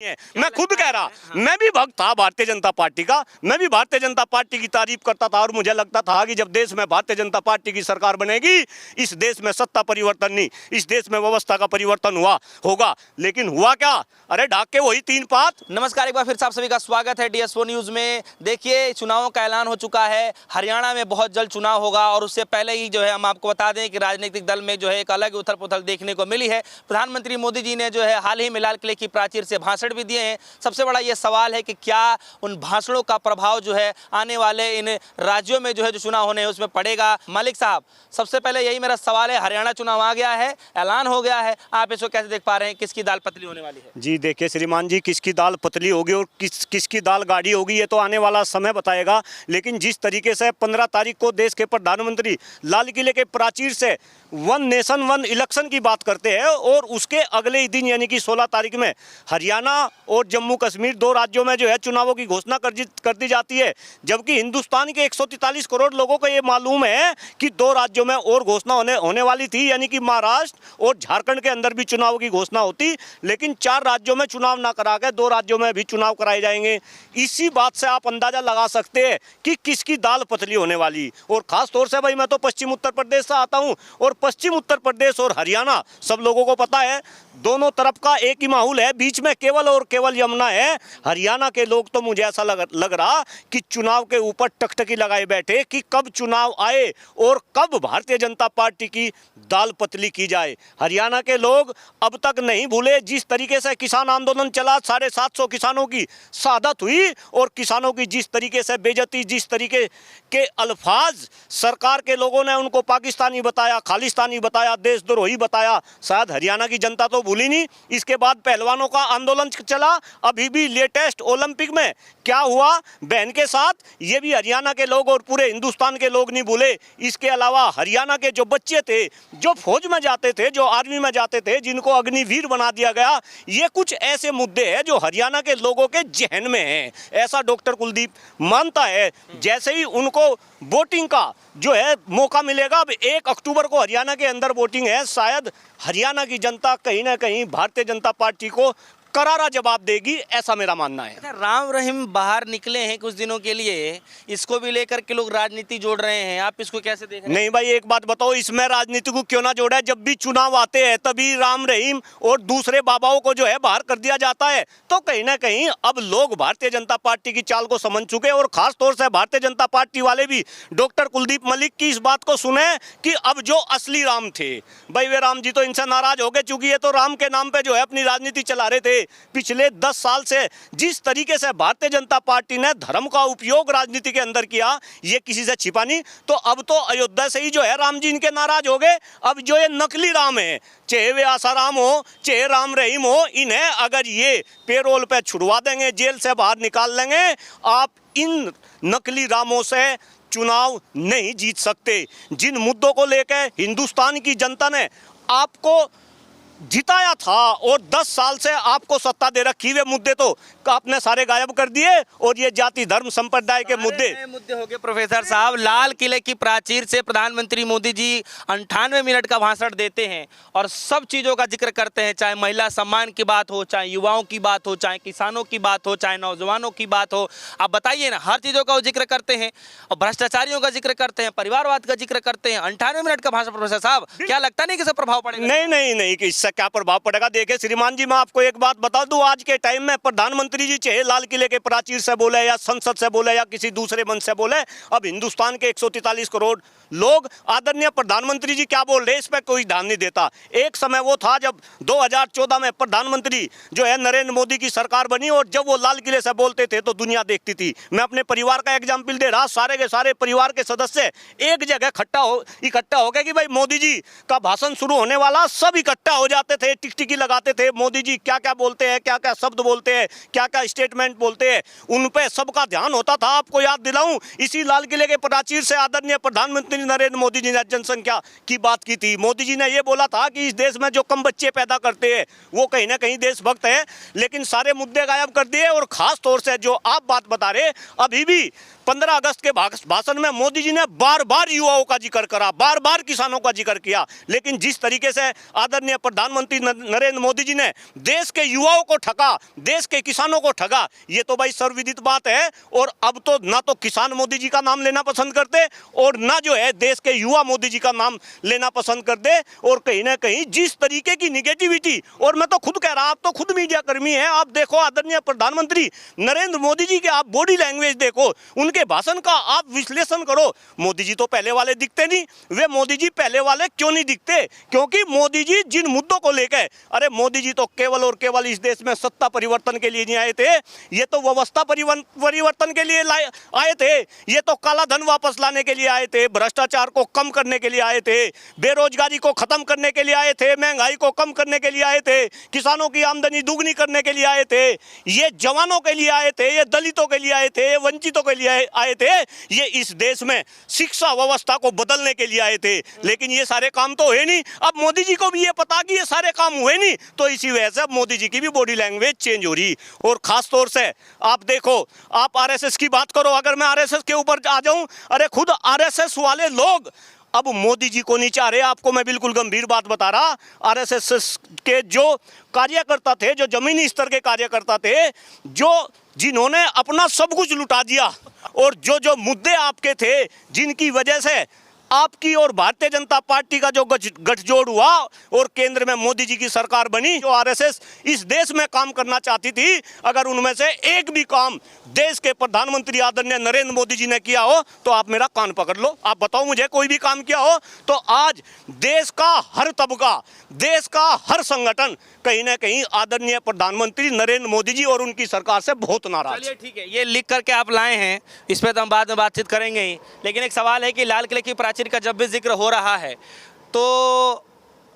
मैं खुद कह रहा, मैं भी भक्त था भारतीय जनता पार्टी का, मैं भी भारतीय जनता पार्टी की तारीफ करता था और मुझे लगता था कि जब देश में भारतीय जनता पार्टी की सरकार बनेगी इस देश में सत्ता परिवर्तन नहीं, इस देश में व्यवस्था का परिवर्तन होगा। लेकिन हुआ क्या? अरे ढाक के वही तीन पात। नमस्कार, एक बार फिर से आप सभी का स्वागत है DS4 न्यूज में। देखिए, चुनावों का ऐलान हो चुका है। हरियाणा में बहुत जल्द चुनाव होगा और उससे पहले ही जो है हम आपको बता दें कि राजनीतिक दल में जो है एक अलग उथल पुथल देखने को मिली है। प्रधानमंत्री मोदी जी ने जो है हाल ही में लाल किले की प्राचीर से भाषण भी दिए हैं। सबसे बड़ा ये सवाल है कि क्या उन भाषणों का प्रभाव जो है आने वाले इन राज्यों में जो है जो चुनाव होने हैं उसमें पड़ेगा। मलिक साहब, सबसे पहले यही मेरा सवाल है, हरियाणा चुनाव आ गया है, ऐलान हो गया है, आप इसको कैसे देख पा रहे हैं? किसकी दाल पतली होने वाली है? जी देखिए श्रीमान जी, किसकी दाल पतली होगी और किसकी दाल गाढ़ी होगी ये तो आने वाला समय बताएगा। लेकिन जिस तरीके से 15 तारीख को देश के प्रधानमंत्री लाल किले के प्राचीर से वन नेशन वन इलेक्शन की बात करते हैं और उसके अगले ही दिन यानी कि 16 तारीख में हरियाणा और जम्मू कश्मीर दो राज्यों में जो है चुनावों की घोषणा कर दी जाती है, जबकि हिंदुस्तान के 143 करोड़ लोगों को ये मालूम है कि दो राज्यों में और घोषणा होने वाली थी, यानी कि महाराष्ट्र और झारखंड के अंदर भी चुनाव की घोषणा होती, लेकिन 4 राज्यों में चुनाव ना करा के 2 राज्यों में भी चुनाव कराए जाएंगे। इसी बात से आप अंदाजा लगा सकते हैं कि किसकी दाल पतली होने वाली। और खास तौर से भाई मैं तो पश्चिम उत्तर प्रदेश से आता हूँ और पश्चिम उत्तर प्रदेश और हरियाणा सब लोगों को पता है, दोनों तरफ का एक ही माहौल है, बीच में केवल और केवल यमुना है। हरियाणा के लोग तो मुझे ऐसा लग रहा कि चुनाव के ऊपर टकटकी लगाए बैठे कि कब चुनाव आए और कब भारतीय जनता पार्टी की दाल पतली की जाए। हरियाणा के लोग अब तक नहीं भूले जिस तरीके से किसान आंदोलन चला, 750 किसानों की शहादत हुई और किसानों की जिस तरीके से बेइज्जती, जिस तरीके के अल्फाज सरकार के लोगों ने उनको पाकिस्तानी बताया, खालिस्तानी बताया, देशद्रोही बताया, शायद हरियाणा की जनता तो भूली नहीं। इसके बाद पहलवानों का आंदोलन चला, अभी भी लेटेस्ट ओलंपिक में क्या हुआ बहन के साथ, ये भी हरियाणा के लोग और पूरे हिंदुस्तान के लोग नहीं भूले। इसके अलावा हरियाणा के जो बच्चे थे, जो फौज में जाते थे, जो आर्मी में जाते थे, जिनको अग्निवीर बना दिया गया, ये कुछ ऐसे मुद्दे हैं जो हरियाणा के लोगों के जहन में हैं, ऐसा डॉक्टर कुलदीप मानता है। जैसे ही उनको वोटिंग का जो है मौका मिलेगा, अब 1 अक्टूबर को हरियाणा के अंदर वोटिंग है, शायद हरियाणा की जनता कहीं ना कहीं भारतीय जनता पार्टी को करारा जवाब देगी, ऐसा मेरा मानना है। राम रहीम बाहर निकले हैं कुछ दिनों के लिए, इसको भी लेकर के लोग राजनीति जोड़ रहे हैं, आप इसको कैसे देख रहे हैं? नहीं भाई, एक बात बताओ, इसमें राजनीति को क्यों ना जोड़ा है? जब भी चुनाव आते हैं तभी राम रहीम और दूसरे बाबाओं को जो है बाहर कर दिया जाता है। तो कहीं ना कहीं अब लोग भारतीय जनता पार्टी की चाल को समझ चुके हैं और खास तौर से भारतीय जनता पार्टी वाले भी डॉक्टर कुलदीप मलिक की इस बात को सुने कि अब जो असली राम थे भाई, वे राम जी तो इनसे नाराज हो गए, चूंकि ये तो राम के नाम पे जो है अपनी राजनीति चला रहे थे। पिछले 10 साल से जिस तरीके से भारतीय जनता पार्टी ने धर्म का उपयोग राजनीति के अंदर किया, ये किसी से छिपा नहीं। तो अब तो अयोध्या से ही जो है राम जी इनके नाराज हो गए। अब जो ये नकली राम है, चाहे वे आसाराम हो, चाहे राम रहीम हो, इन्हें अगर ये पेरोल पे छुड़वा देंगे, जेल से बाहर निकाल लेंगे, आप इन नकली रामों से चुनाव नहीं जीत सकते। जिन मुद्दों को लेकर हिंदुस्तान की जनता ने आपको जिताया था और 10 साल से आपको सत्ता दे रखी, वे मुद्दे तो आपने सारे गायब कर दिए और ये जाति धर्म संप्रदाय के मुद्दे हो गए। प्रोफेसर साहब, लाल किले की प्राचीर से प्रधानमंत्री मोदी जी 98 मिनट का भाषण देते हैं और सब चीज़ों का जिक्र करते हैं, चाहे महिला सम्मान की बात हो, चाहे युवाओं की बात हो, चाहे किसानों की बात हो, चाहे नौजवानों की बात हो। आप बताइए ना, हर चीज़ों का वो जिक्र करते हैं और भ्रष्टाचारियों का जिक्र करते हैं, परिवारवाद का जिक्र करते हैं। 98 मिनट का भाषण, प्रोफेसर साहब, क्या लगता नहीं कि इससे प्रभाव पड़ेगा? नहीं, इससे क्या प्रभाव पड़ेगा? देखिए श्रीमान जी, मैं आपको एक बात बता दूं, आज के टाइम में प्रधानमंत्री जी चाहे लाल किले के प्राचीर से बोले या संसद से बोले या किसी दूसरे मंच से बोले, अब हिंदुस्तान के 143 करोड़ लोग आदरणीय प्रधानमंत्री जी क्या बोल रहे हैं इस पर कोई ध्यान नहीं देता। एक समय वो था जब 2014 में प्रधानमंत्री जो है नरेंद्र मोदी की सरकार बनी और जब वो लाल किले से बोलते थे तो दुनिया देखती थी। मैं अपने परिवार का एग्जाम्पल दे रहा, सारे के सारे परिवार के सदस्य एक जगह इकट्ठा हो गए कि भाई मोदी जी का भाषण शुरू होने वाला, सब इकट्ठा हो जाते थे, टिकटिकी लगाते थे, मोदी जी क्या क्या बोलते हैं, क्या क्या शब्द बोलते हैं, क्या क्या स्टेटमेंट बोलते हैं, उन पे सबका ध्यान होता था। आपको याद दिलाऊं, इसी लाल किले के प्राचीर से आदरणीय प्रधानमंत्री नरेंद्र मोदी जी ने जनसंख्या की बात की थी। मोदी जी ने यह बोला था कि इस देश में जो कम बच्चे पैदा करते हैं वो कहीं ना कहीं देशभक्त है, लेकिन सारे मुद्दे गायब कर दिए। और खास तौर से जो आप बात बता रहे, अभी भी 15 अगस्त के भाषण में मोदी जी ने बार बार युवाओं का जिक्र करा, बार बार किसानों का जिक्र किया, लेकिन जिस तरीके से आदरणीय प्रधानमंत्री नरेंद्र मोदी जी ने देश के युवाओं को ठगा, देश के किसानों को ठगा, ये तो भाई सर्वविदित बात है। और अब तो ना तो किसान मोदी जी का नाम लेना पसंद करते और ना जो है देश के युवा मोदी जी का नाम लेना पसंद करते। और कहीं ना कहीं जिस तरीके की निगेटिविटी, और मैं तो खुद कह रहा, आप तो खुद मीडिया कर्मी हैं, आप देखो आदरणीय प्रधानमंत्री नरेंद्र मोदी जी के आप बॉडी लैंग्वेज देखो, उनके भाषण का आप विश्लेषण करो। मोदी जी तो पहले वाले दिखते नहीं, वे मोदी जी पहले वाले क्यों नहीं दिखते? क्योंकि मोदी जी जिन मुद्दों को लेकर, अरे मोदी जी तो केवल और केवल इस देश में सत्ता परिवर्तन के लिए नहीं आए थे, ये तो व्यवस्था परिवर्तन के लिए आए थे, ये तो काला धन वापस लाने के लिए आए थे, भ्रष्टाचार को कम करने के लिए आए थे, बेरोजगारी को खत्म करने के लिए आए थे, महंगाई को कम करने के लिए आए थे, किसानों की आमदनी दुगनी करने के लिए आए थे, ये जवानों के लिए आए थे, ये दलितों के लिए आए थे, ये वंचितों के लिए आए थे, ये इस देश में शिक्षा व्यवस्था को बदलने के लिए आए थे। लेकिन ये सारे काम तो हुए नहीं। अब मोदी जी को भी ये पता कि ये सारे काम हुए नहीं, तो इसी वजह से अब मोदी जी की भी बॉडी लैंग्वेज चेंज हो रही। और खास तौर से आप देखो, आप आरएसएस की बात करो, अगर मैं आरएसएस के ऊपर आ जाऊं, अरे खुद आरएसएस वाले लोग अब मोदी जी को नहीं चाह रहे। आपको मैं बिल्कुल गंभीर बात बता रहा, आरएसएस के जो कार्यकर्ता थे, जो जमीनी स्तर के कार्यकर्ता थे, जिन्होंने अपना सब कुछ लुटा दिया, और जो मुद्दे आपके थे, जिनकी वजह से आपकी और भारतीय जनता पार्टी का जो गठजोड़ हुआ और केंद्र में मोदी जी की सरकार बनी, जो आरएसएस इस देश में काम करना चाहती थी, अगर उनमें से एक भी काम देश के प्रधानमंत्री आदरणीय नरेंद्र मोदी जी ने किया हो तो आप मेरा कान पकड़ लो, आप बताओ मुझे कोई भी काम किया हो, तो आज देश का हर तबका, देश का हर संगठन कहीं ना कहीं आदरणीय प्रधानमंत्री नरेंद्र मोदी जी और उनकी सरकार से बहुत नाराज। चलिए ठीक है, ये लिख करके आप लाए हैं, इस पर तो हम बाद में बातचीत करेंगे ही, लेकिन एक सवाल है कि लाल किले की प्राचीर का जब भी जिक्र हो रहा है तो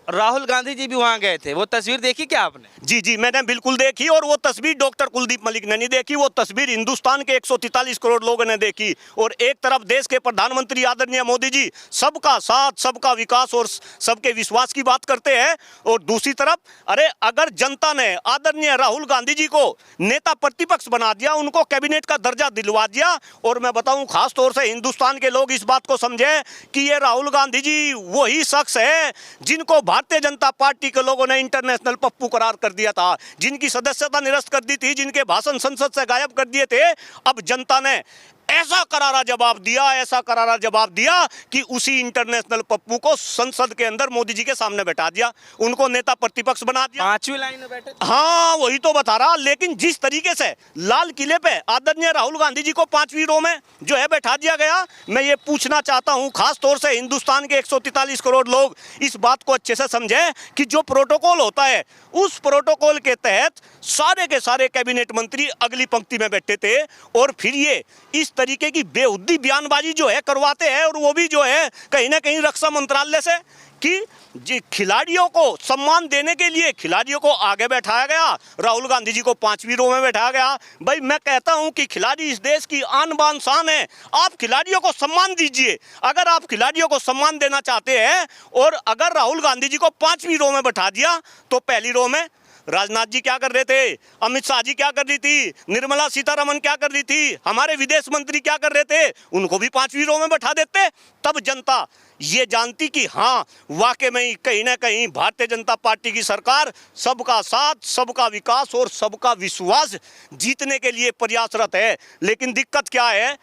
राहुल गांधी जी भी वहां गए थे, वो तस्वीर देखी क्या आपने? जी, मैंने बिल्कुल देखी, और वो तस्वीर डॉक्टर कुलदीप मलिक ने नहीं देखी, वो तस्वीर हिंदुस्तान के 143 करोड़ लोगों ने देखी। और एक तरफ देश के प्रधानमंत्री आदरणीय मोदी जी सबका साथ, सबका विकास और सबके विश्वास की बात करते हैं, और दूसरी तरफ अरे अगर जनता ने आदरणीय राहुल गांधी जी को नेता प्रतिपक्ष बना दिया, उनको कैबिनेट का दर्जा दिलवा दिया, और मैं बताऊं खास तौर से हिंदुस्तान के लोग इस बात को समझे कि ये राहुल गांधी जी वही शख्स है जिनको भारतीय जनता पार्टी के लोगों ने इंटरनेशनल पप्पू करार कर दिया था, जिनकी सदस्यता निरस्त कर दी थी, जिनके भाषण संसद से गायब कर दिए थे। अब जनता ने ऐसा करारा जवाब दिया, ऐसा करारा जवाब दिया कि उसी इंटरनेशनल पप्पू को संसद के अंदर मोदी जी के सामने बैठा दिया, उनको नेता प्रतिपक्ष बना दिया। 5वीं लाइन में बैठे, हाँ वही तो बता रहा। लेकिन जिस तरीके से लाल किले पे आदरणीय राहुल गांधी जी को 5वीं रो में जो है बैठा दिया गया, मैं ये पूछना चाहता हूँ खास तौर से हिंदुस्तान के 143 करोड़ लोग इस बात को अच्छे से समझे कि जो प्रोटोकॉल होता है, उस प्रोटोकॉल के तहत सारे के सारे कैबिनेट मंत्री अगली पंक्ति में बैठे थे, और फिर ये इस तरीके की बेहुद्दी बयानबाजी जो है करवाते हैं, और वो भी जो है कहीं ना कहीं रक्षा मंत्रालय से, कि जी खिलाड़ियों को सम्मान देने के लिए खिलाड़ियों को आगे बैठाया गया, राहुल गांधी जी को 5वीं रो में बैठाया गया। भाई मैं कहता हूं कि खिलाड़ी इस देश की आन बान शान है, आप खिलाड़ियों को सम्मान दीजिए। अगर आप खिलाड़ियों को सम्मान देना चाहते हैं, और अगर राहुल गांधी जी को 5वीं रो में बैठा दिया, तो पहली रो में राजनाथ जी क्या कर रहे थे, अमित शाह जी क्या कर रही थी, निर्मला सीतारमण क्या कर रही थी, हमारे विदेश मंत्री क्या कर रहे थे, उनको भी 5वीं रो में बैठा देते। तब जनता ये जानती कि हाँ वाकई में ही कहीं ना कहीं भारतीय जनता पार्टी की सरकार सबका साथ, सबका विकास और सबका विश्वास जीतने के लिए प्रयासरत है। लेकिन दिक्कत क्या है,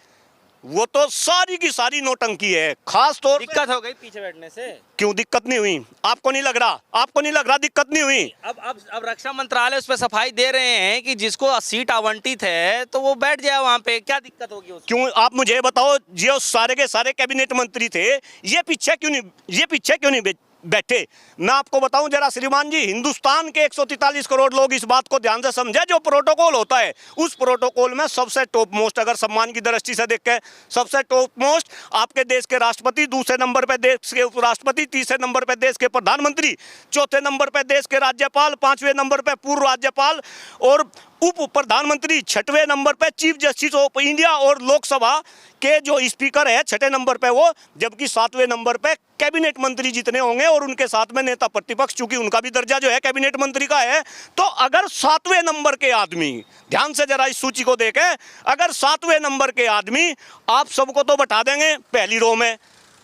वो तो सारी की सारी नौटंकी है। खास तौर दिक्कत हो गई पीछे बैठने से। क्यों दिक्कत नहीं हुई? आपको नहीं लग रहा? आपको नहीं लग रहा दिक्कत नहीं हुई? अब रक्षा मंत्रालय उस पर सफाई दे रहे हैं कि जिसको सीट आवंटित है तो वो बैठ जाए वहां पे, क्या दिक्कत होगी उसको? क्यों आप मुझे बताओ, जो सारे के सारे कैबिनेट मंत्री थे, ये पीछे क्यों नहीं बैठे? मैं आपको बताऊं जरा श्रीमान जी, हिंदुस्तान के 143 करोड़ लोग इस बात को ध्यान से समझे, जो प्रोटोकॉल होता है उस प्रोटोकॉल में सबसे टॉप मोस्ट, अगर सम्मान की दृष्टि से देख के सबसे टॉप मोस्ट आपके देश के राष्ट्रपति, दूसरे नंबर पे देश के उपराष्ट्रपति, तीसरे नंबर पे देश के प्रधानमंत्री, चौथे नंबर पे देश के राज्यपाल, 5वें नंबर पे पूर्व राज्यपाल और उप प्रधानमंत्री, 6वें नंबर पे चीफ जस्टिस ऑफ इंडिया, और लोकसभा के जो स्पीकर है 6ठे नंबर पे वो, जबकि 7वें नंबर पे कैबिनेट मंत्री जितने होंगे और उनके साथ में नेता प्रतिपक्ष, चूंकि उनका भी दर्जा जो है कैबिनेट मंत्री का है। तो अगर 7वें नंबर के आदमी, ध्यान से जरा इस सूची को देखें, अगर 7वें नंबर के आदमी, आप सबको तो बैठा देंगे पहली रो में,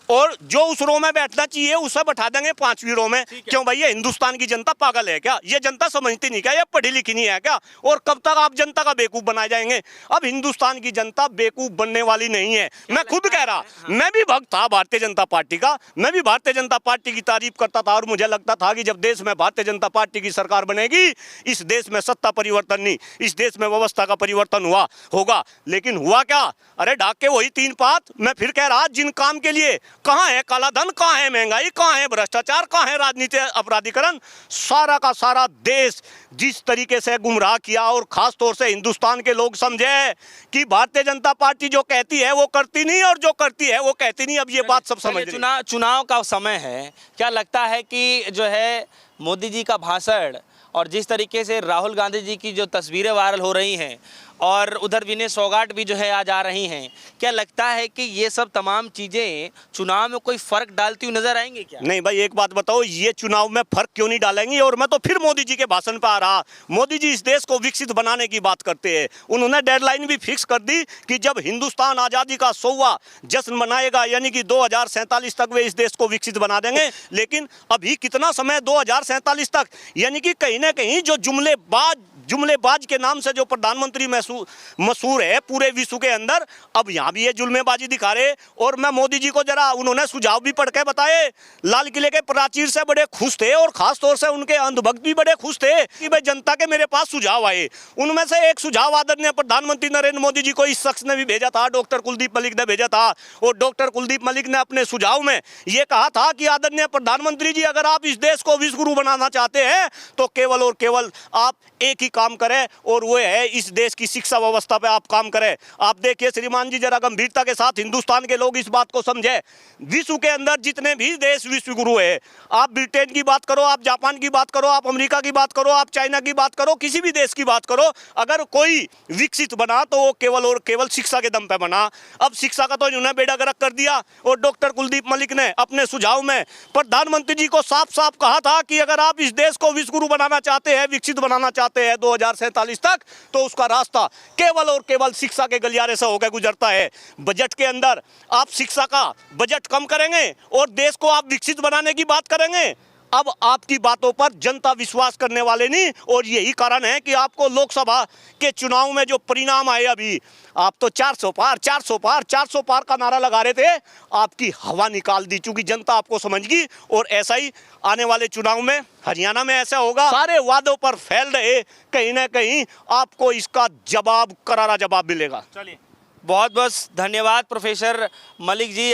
और जो उस रो में बैठना चाहिए उसे बैठा देंगे 5वीं रो में। क्यों भाई, ये हिंदुस्तान की जनता पागल है क्या? ये जनता समझती नहीं क्या? ये पढ़ी लिखी नहीं है क्या? और कब तक आप जनता का बेवकूफ बनाए जाएंगे? अब हिंदुस्तान की जनता बेवकूफ बनने वाली नहीं है। मैं खुद कह रहा, मैं भी भक्त था भारतीय जनता पार्टी का, मैं भी भारतीय जनता पार्टी की तारीफ करता था, और मुझे लगता था कि जब देश में भारतीय जनता पार्टी की सरकार बनेगी, इस देश में सत्ता परिवर्तन नहीं, इस देश में व्यवस्था का परिवर्तन होगा। लेकिन हुआ क्या? अरे ढाक के वही 3 पात। मैं फिर कह रहा, जिन काम के लिए, कहाँ है काला धन, कहाँ है महंगाई, कहाँ है भ्रष्टाचार, कहाँ है राजनीति अपराधीकरण, सारा का सारा देश जिस तरीके से गुमराह किया। और खास तौर से हिंदुस्तान के लोग समझे कि भारतीय जनता पार्टी जो कहती है वो करती नहीं, और जो करती है वो कहती नहीं। अब ये बात सब समझ रही है। चुनाव का समय है, क्या लगता है कि जो है मोदी जी का भाषण और जिस तरीके से राहुल गांधी जी की जो तस्वीरें वायरल हो रही हैं, और उधर विनय फोगाट भी जो है आज आ रही हैं, क्या लगता है कि ये सब तमाम चीज़ें चुनाव में कोई फ़र्क डालती हुई नजर आएंगी क्या? नहीं भाई, एक बात बताओ, ये चुनाव में फर्क क्यों नहीं डालेंगी? और मैं तो फिर मोदी जी के भाषण पे आ रहा, मोदी जी इस देश को विकसित बनाने की बात करते हैं। उन्होंने डेडलाइन भी फिक्स कर दी कि जब हिंदुस्तान आज़ादी का 100वां जश्न मनाएगा, यानी कि 2047 तक वे इस देश को विकसित बना देंगे। लेकिन अभी कितना समय, 2047 तक, यानी कि कहीं ना कहीं जो जुमलेबाज के नाम से जो प्रधानमंत्री मशहूर है पूरे विश्व के अंदर, अब यहाँ भी ये जुल्मेबाजी दिखा रहे। और मैं मोदी जी को जरा, उन्होंने सुझाव भी पढ़ के बताए, लाल किले के प्राचीर से बड़े खुश थे, और खास तौर से उनके अंधभक्त भी बड़े खुश थे कि भाई जनता के मेरे पास सुझाव आए। उनमें से एक सुझाव आदरणीय प्रधानमंत्री नरेंद्र मोदी जी को इस शख्स ने भी भेजा था, डॉक्टर कुलदीप मलिक ने भेजा था। और डॉक्टर कुलदीप मलिक ने अपने सुझाव में ये कहा था कि आदरणीय प्रधानमंत्री जी, अगर आप इस देश को विश्व गुरु बनाना चाहते हैं तो केवल और केवल आप एक ही काम करें, और वो है इस देश की शिक्षा व्यवस्था पे आप काम करें। आप देखिए श्रीमान जी, जरा गंभीरता के साथ हिंदुस्तान के लोग इस बात को समझे। विश्व के अंदर जितने भी देश विश्व गुरु है, आप ब्रिटेन की बात करो, आप जापान की बात करो, आप अमेरिका की बात करो, आप चाइना की बात करो, किसी भी देश की बात करो, अगर कोई विकसित बना तो वो केवल और केवल शिक्षा के दम पे बना। अब शिक्षा का तो इन्होंने बेड़ा गर्क कर दिया। और डॉक्टर कुलदीप मलिक ने अपने सुझाव में प्रधानमंत्री जी को साफ साफ कहा था कि अगर आप इस देश को विश्व गुरु बनाना चाहते हैं, विकसित बनाना चाहते हैं 2047 तक, तो उसका रास्ता केवल और केवल शिक्षा के गलियारे से होकर गुजरता है। बजट के अंदर आप शिक्षा का बजट कम करेंगे और देश को आप विकसित बनाने की बात करेंगे। अब आपकी बातों पर जनता विश्वास करने वाले नहीं, और यही कारण है कि आपको लोकसभा के चुनाव में जो परिणाम आए, अभी आप तो 400 पार 400 पार 400 पार का नारा लगा रहे थे, आपकी हवा निकाल दी, चूंकि जनता आपको समझगी। और ऐसा ही आने वाले चुनाव में हरियाणा में ऐसा होगा। सारे वादों पर फैल रहे, कहीं ना कहीं आपको इसका जवाब, करारा जवाब मिलेगा। चलिए, बहुत बहुत धन्यवाद प्रोफेसर मलिक जी।